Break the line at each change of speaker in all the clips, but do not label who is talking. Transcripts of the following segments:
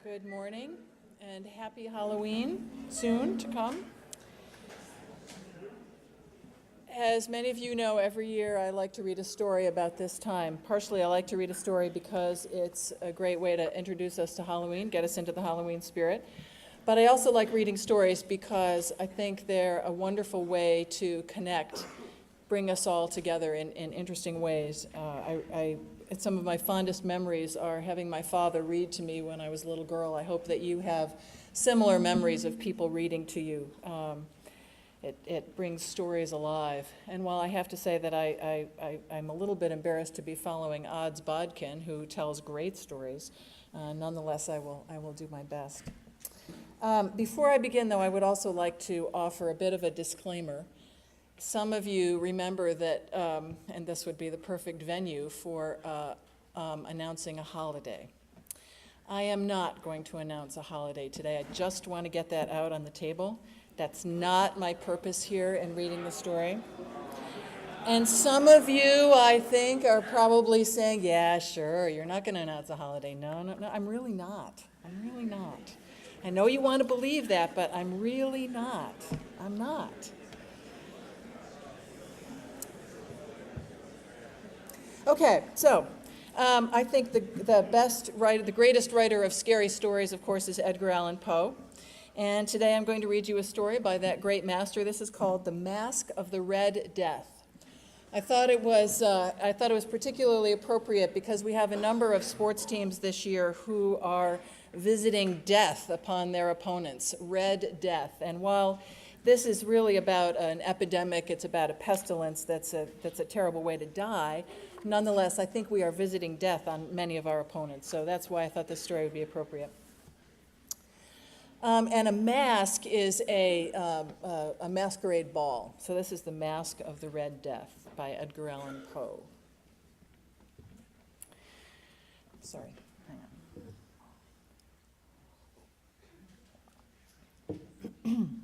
Good morning and happy Halloween, soon to come. As many of you know, every year I like to read a story about this time. Partially I like to read a story because it's a great way to introduce us to Halloween, get us into the Halloween spirit. But I also like reading stories because I think they're a wonderful way to connect, bring us all together in interesting ways. Some of my fondest memories are having my father read to me when I was a little girl. I hope that you have similar memories of people reading to you. It brings stories alive. And while I have to say that I'm a little bit embarrassed to be following Odds Bodkin, who tells great stories, nonetheless I will do my best. Before I begin, though, I would also like to offer a bit of a disclaimer. Some of you remember that, and this would be the perfect venue for announcing a holiday. I am not going to announce a holiday today. I just want to get that out on the table. That's not my purpose here in reading the story. And some of you, I think, are probably saying, yeah, sure, you're not going to announce a holiday. No, I'm really not. I'm really not. I know you want to believe that, but I'm really not. I'm not. Okay, so I think the greatest writer of scary stories, of course, is Edgar Allan Poe. And today I'm going to read you a story by that great master. This is called The Mask of the Red Death. I thought it was particularly appropriate because we have a number of sports teams this year who are visiting death upon their opponents, Red Death. And while this is really about an epidemic, it's about a pestilence that's a terrible way to die. Nonetheless, I think we are visiting death on many of our opponents, so that's why I thought this story would be appropriate. And a mask is a masquerade ball. So this is The Mask of the Red Death by Edgar Allan Poe. Sorry, hang on.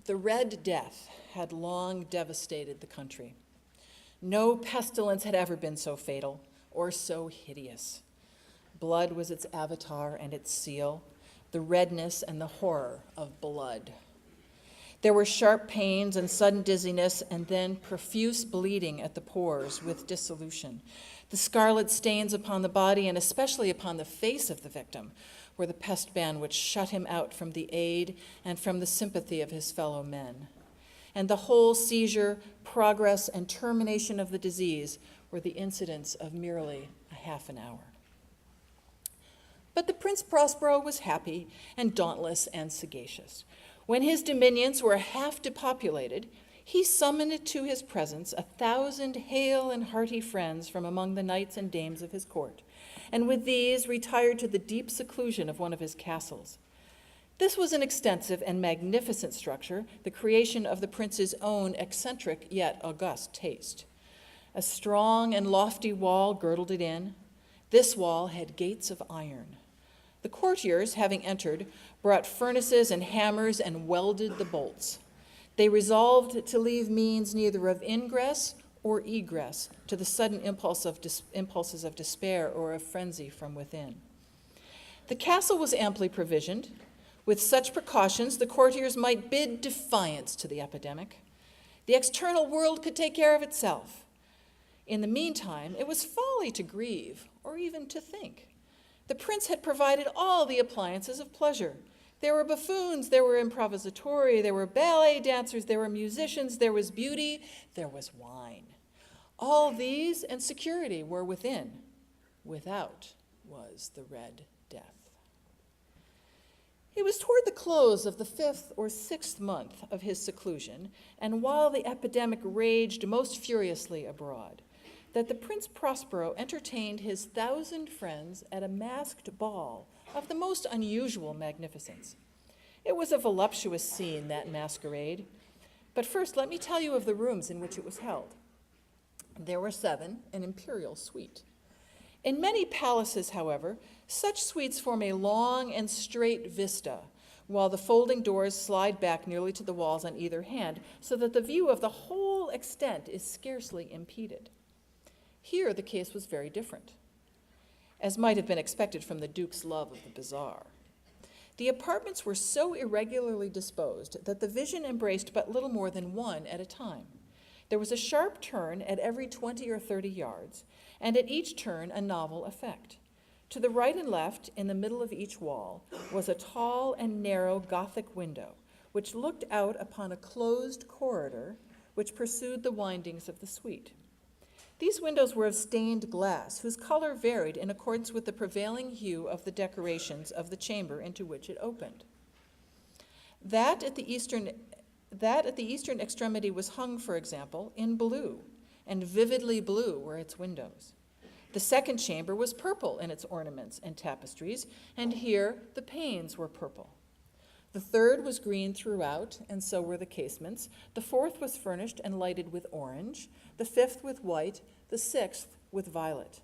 The Red Death had long devastated the country. No pestilence had ever been so fatal or so hideous. Blood was its avatar and its seal, the redness and the horror of blood. There were sharp pains and sudden dizziness, and then profuse bleeding at the pores with dissolution. The scarlet stains upon the body, and especially upon the face of the victim, were the pest ban which shut him out from the aid and from the sympathy of his fellow men. And the whole seizure, progress, and termination of the disease were the incidents of merely a half an hour. But the Prince Prospero was happy and dauntless and sagacious. When his dominions were half depopulated, he summoned to his presence 1,000 hale and hearty friends from among the knights and dames of his court, and with these retired to the deep seclusion of one of his castles. This was an extensive and magnificent structure, the creation of the prince's own eccentric yet august taste. A strong and lofty wall girdled it in. This wall had gates of iron. The courtiers, having entered, brought furnaces and hammers and welded the bolts. They resolved to leave means neither of ingress or egress to the sudden impulses of despair or of frenzy from within. The castle was amply provisioned. With such precautions, the courtiers might bid defiance to the epidemic. The external world could take care of itself. In the meantime, it was folly to grieve or even to think. The prince had provided all the appliances of pleasure. There were buffoons, there were improvisatori, there were ballet dancers, there were musicians, there was beauty, there was wine. All these and security were within. Without was the Red Death. It was toward the close of the 5th or 6th month of his seclusion, and while the epidemic raged most furiously abroad, that the Prince Prospero entertained his 1,000 friends at a masked ball of the most unusual magnificence. It was a voluptuous scene, that masquerade. But first, let me tell you of the rooms in which it was held. There were 7, an imperial suite. In many palaces, however, such suites form a long and straight vista, while the folding doors slide back nearly to the walls on either hand, so that the view of the whole extent is scarcely impeded. Here the case was very different. as might have been expected from the Duke's love of the bizarre. The apartments were so irregularly disposed that the vision embraced but little more than one at a time. There was a sharp turn at every 20 or 30 yards, and at each turn a novel effect. To the right and left, in the middle of each wall, was a tall and narrow Gothic window, which looked out upon a closed corridor which pursued the windings of the suite. These windows were of stained glass, whose color varied in accordance with the prevailing hue of the decorations of the chamber into which it opened. That at the eastern extremity was hung, for example, in blue, and vividly blue were its windows. The second chamber was purple in its ornaments and tapestries, and here the panes were purple. The third was green throughout, and so were the casements. The fourth was furnished and lighted with orange, the fifth with white, the sixth with violet.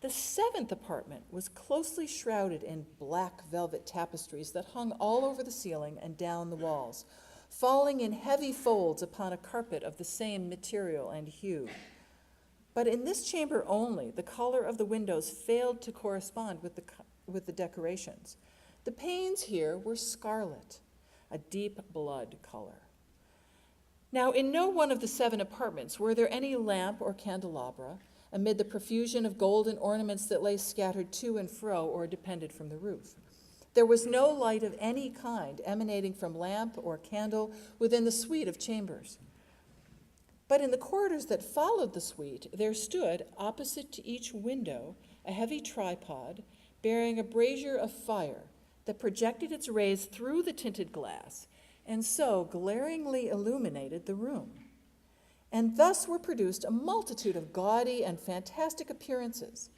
The seventh apartment was closely shrouded in black velvet tapestries that hung all over the ceiling and down the walls, falling in heavy folds upon a carpet of the same material and hue. But in this chamber only, the color of the windows failed to correspond with the decorations. The panes here were scarlet, a deep blood color. Now, in no one of the 7 apartments were there any lamp or candelabra amid the profusion of golden ornaments that lay scattered to and fro or depended from the roof. There was no light of any kind emanating from lamp or candle within the suite of chambers. But in the corridors that followed the suite, there stood, opposite to each window, a heavy tripod bearing a brazier of fire that projected its rays through the tinted glass and so glaringly illuminated the room. And thus were produced a multitude of gaudy and fantastic appearances.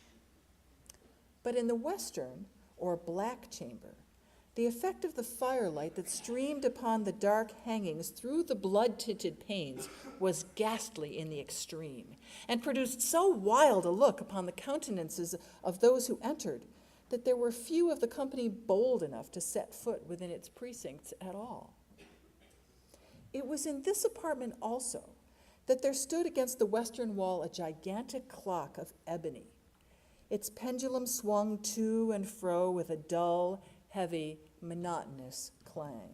But in the western, or black chamber, the effect of the firelight that streamed upon the dark hangings through the blood-tinted panes was ghastly in the extreme, and produced so wild a look upon the countenances of those who entered that there were few of the company bold enough to set foot within its precincts at all. It was in this apartment also that there stood against the western wall a gigantic clock of ebony. Its pendulum swung to and fro with a dull, heavy, monotonous clang.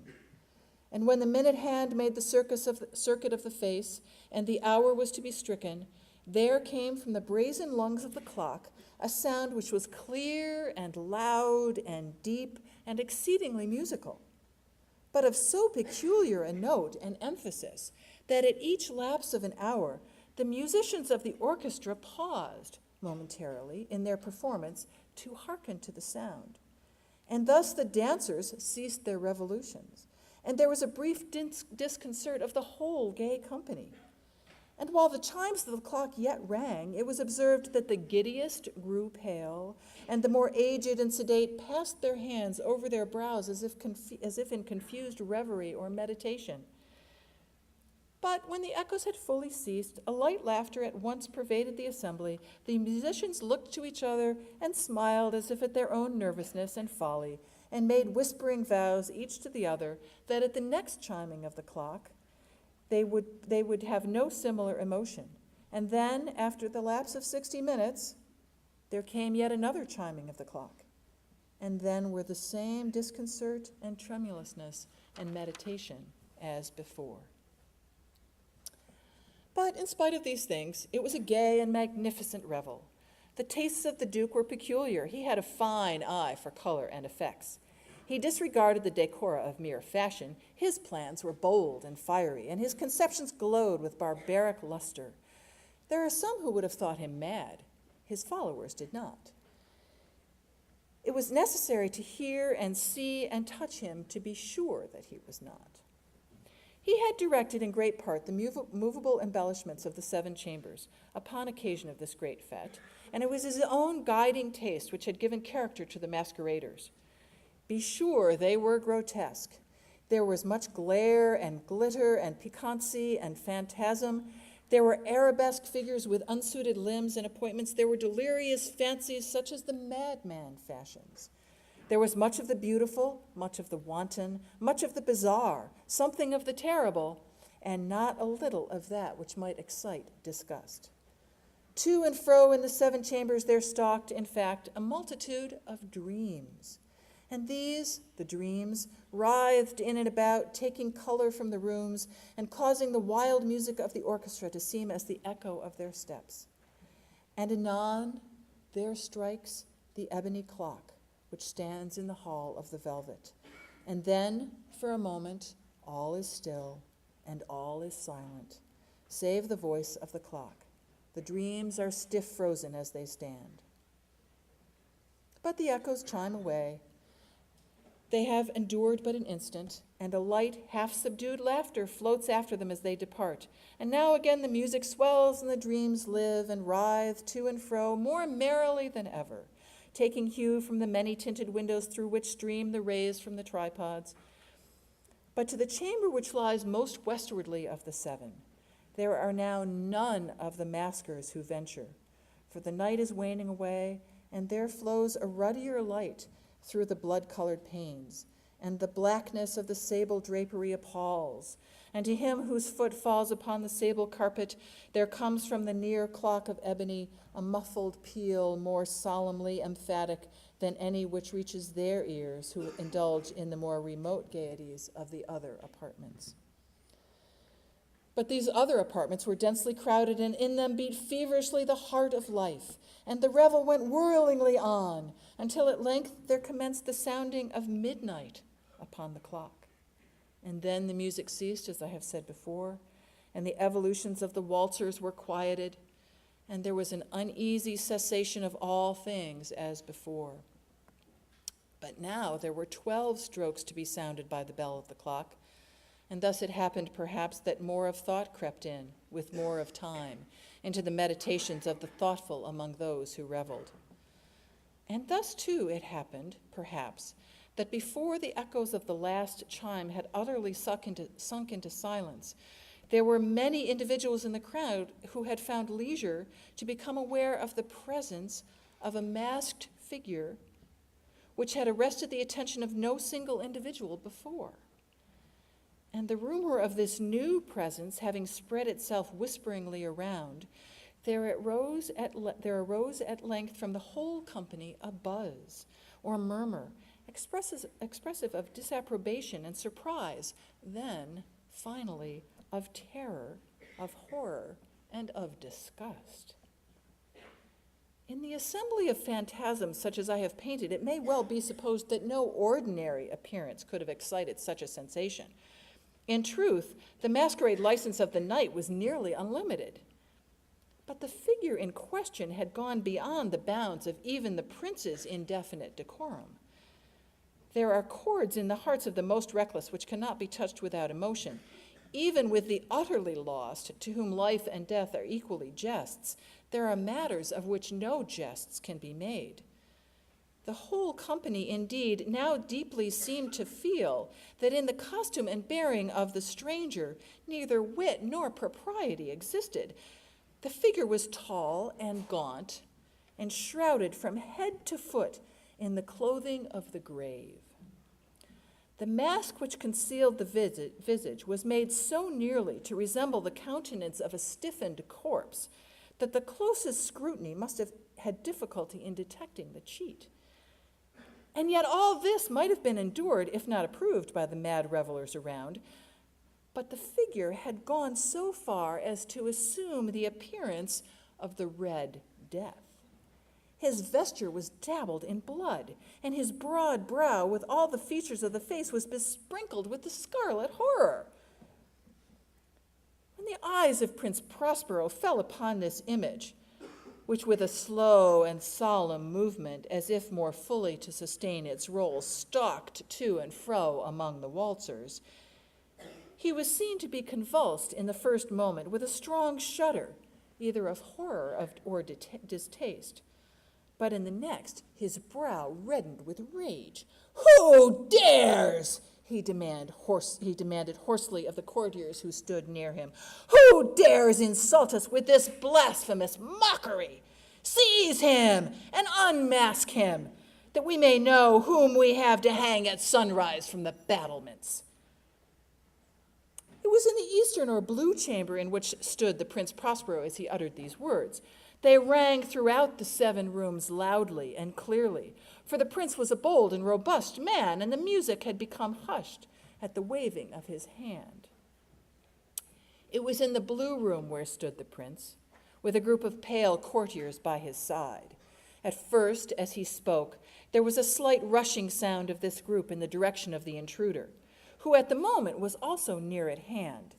And when the minute hand made the circuit of the face, and the hour was to be stricken, there came from the brazen lungs of the clock a sound which was clear and loud and deep and exceedingly musical, but of so peculiar a note and emphasis that at each lapse of an hour, the musicians of the orchestra paused momentarily in their performance to hearken to the sound. And thus the dancers ceased their revolutions, and there was a brief disconcert of the whole gay company. And while the chimes of the clock yet rang, it was observed that the giddiest grew pale, and the more aged and sedate passed their hands over their brows as if in confused reverie or meditation. But when the echoes had fully ceased, a light laughter at once pervaded the assembly. The musicians looked to each other and smiled as if at their own nervousness and folly, and made whispering vows each to the other that at the next chiming of the clock, they would have no similar emotion. And then, after the lapse of 60 minutes, there came yet another chiming of the clock. And then were the same disconcert and tremulousness and meditation as before. But in spite of these things, it was a gay and magnificent revel. The tastes of the Duke were peculiar. He had a fine eye for color and effects. He disregarded the decora of mere fashion. His plans were bold and fiery, and his conceptions glowed with barbaric luster. There are some who would have thought him mad. His followers did not. It was necessary to hear and see and touch him to be sure that he was not. He had directed in great part the movable embellishments of the 7 chambers upon occasion of this great fete, and it was his own guiding taste which had given character to the masqueraders. Be sure they were grotesque. There was much glare and glitter and piquancy and phantasm. There were arabesque figures with unsuited limbs and appointments. There were delirious fancies such as the madman fashions. There was much of the beautiful, much of the wanton, much of the bizarre, something of the terrible, and not a little of that which might excite disgust. To and fro in the 7 chambers there stalked, in fact, a multitude of dreams. And these, the dreams, writhed in and about, taking color from the rooms and causing the wild music of the orchestra to seem as the echo of their steps. And anon there strikes the ebony clock, which stands in the hall of the velvet. And then, for a moment, all is still and all is silent, save the voice of the clock. The dreams are stiff frozen as they stand. But the echoes chime away. They have endured but an instant, and a light, half-subdued laughter floats after them as they depart. And now again the music swells and the dreams live and writhe to and fro more merrily than ever, taking hue from the many-tinted windows through which stream the rays from the tripods. But to the chamber which lies most westwardly of the 7, there are now none of the maskers who venture, for the night is waning away, and there flows a ruddier light through the blood-colored panes, and the blackness of the sable drapery appalls. And to him whose foot falls upon the sable carpet, there comes from the near clock of ebony a muffled peal more solemnly emphatic than any which reaches their ears who indulge in the more remote gaieties of the other apartments. But these other apartments were densely crowded, and in them beat feverishly the heart of life, and the revel went whirlingly on, until at length there commenced the sounding of midnight upon the clock. And then the music ceased, as I have said before, and the evolutions of the waltzers were quieted, and there was an uneasy cessation of all things as before. But now there were 12 strokes to be sounded by the bell of the clock, and thus it happened, perhaps, that more of thought crept in, with more of time, into the meditations of the thoughtful among those who reveled. And thus, too, it happened, perhaps, that before the echoes of the last chime had utterly sunk into silence, there were many individuals in the crowd who had found leisure to become aware of the presence of a masked figure which had arrested the attention of no single individual before. And the rumor of this new presence having spread itself whisperingly around, there arose at length from the whole company a buzz or murmur, expressive of disapprobation and surprise, then, finally, of terror, of horror, and of disgust. In the assembly of phantasms such as I have painted, it may well be supposed that no ordinary appearance could have excited such a sensation. In truth, the masquerade license of the night was nearly unlimited. But the figure in question had gone beyond the bounds of even the prince's indefinite decorum. There are chords in the hearts of the most reckless which cannot be touched without emotion. Even with the utterly lost, to whom life and death are equally jests, there are matters of which no jests can be made. The whole company, indeed, now deeply seemed to feel that in the costume and bearing of the stranger, neither wit nor propriety existed. The figure was tall and gaunt, and shrouded from head to foot in the clothing of the grave. The mask which concealed the visage was made so nearly to resemble the countenance of a stiffened corpse that the closest scrutiny must have had difficulty in detecting the cheat. And yet all this might have been endured, if not approved, by the mad revelers around. But the figure had gone so far as to assume the appearance of the Red Death. His vesture was dabbled in blood, and his broad brow, with all the features of the face, was besprinkled with the Scarlet Horror. When the eyes of Prince Prospero fell upon this image, which with a slow and solemn movement, as if more fully to sustain its role, stalked to and fro among the waltzers, he was seen to be convulsed in the first moment with a strong shudder, either of horror or distaste. But in the next, his brow reddened with rage. "Who dares?" he demanded hoarsely of the courtiers who stood near him. "Who dares insult us with this blasphemous mockery? Seize him and unmask him, that we may know whom we have to hang at sunrise from the battlements." It It was in the eastern or blue chamber in which stood the Prince Prospero as he uttered these words. They rang throughout the 7 rooms loudly and clearly, for the prince was a bold and robust man, and the music had become hushed at the waving of his hand. It was in the blue room where stood the prince, with a group of pale courtiers by his side. At first, as he spoke, there was a slight rushing sound of this group in the direction of the intruder, who at the moment was also near at hand,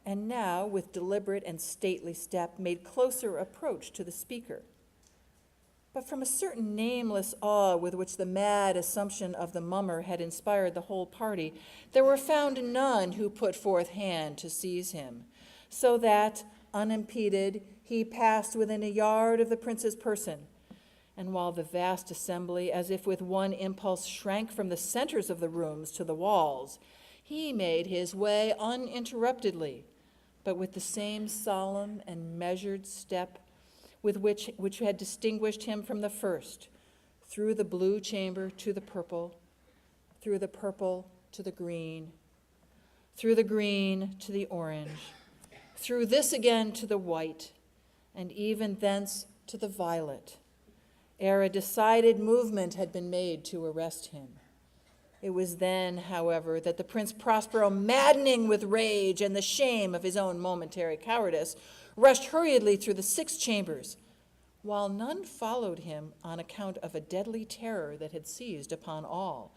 and now, with deliberate and stately step, made closer approach to the speaker. But from a certain nameless awe with which the mad assumption of the mummer had inspired the whole party, there were found none who put forth hand to seize him, so that, unimpeded, he passed within a yard of the prince's person. And while the vast assembly, as if with one impulse, shrank from the centers of the rooms to the walls, he made his way uninterruptedly, but with the same solemn and measured step with which had distinguished him from the first, through the blue chamber to the purple, through the purple to the green, through the green to the orange, through this again to the white, and even thence to the violet, ere a decided movement had been made to arrest him. It was then, however, that the Prince Prospero, maddening with rage and the shame of his own momentary cowardice, rushed hurriedly through the 6 chambers, while none followed him on account of a deadly terror that had seized upon all.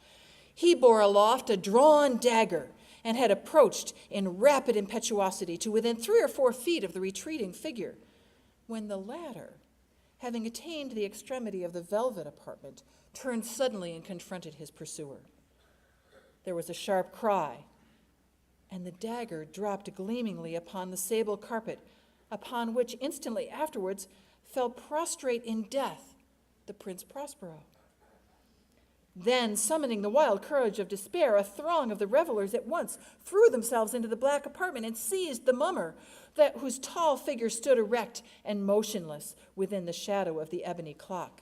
He bore aloft a drawn dagger and had approached in rapid impetuosity to within 3 or 4 feet of the retreating figure, when the latter, having attained the extremity of the velvet apartment, turned suddenly and confronted his pursuer. There was a sharp cry, and the dagger dropped gleamingly upon the sable carpet, upon which instantly afterwards fell prostrate in death the Prince Prospero. Then, summoning the wild courage of despair, a throng of the revelers at once threw themselves into the black apartment and seized the mummer, whose tall figure stood erect and motionless within the shadow of the ebony clock,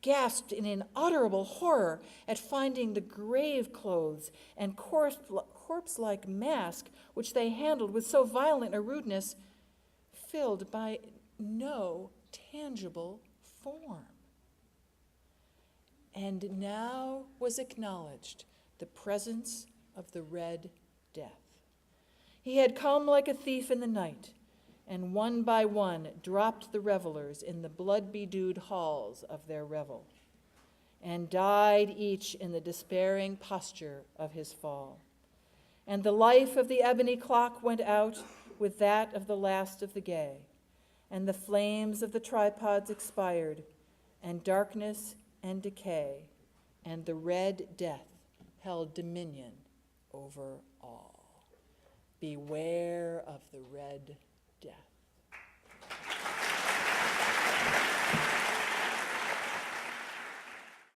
gasped in unutterable horror at finding the grave clothes and corpse-like mask which they handled with so violent a rudeness, filled by no tangible form. And now was acknowledged the presence of the Red Death. He had come like a thief in the night, and one by one dropped the revelers in the blood-bedewed halls of their revel, and died each in the despairing posture of his fall. And the life of the ebony clock went out with that of the last of the gay, and the flames of the tripods expired, and darkness and decay, and the Red Death held dominion over all. Beware of the Red Death.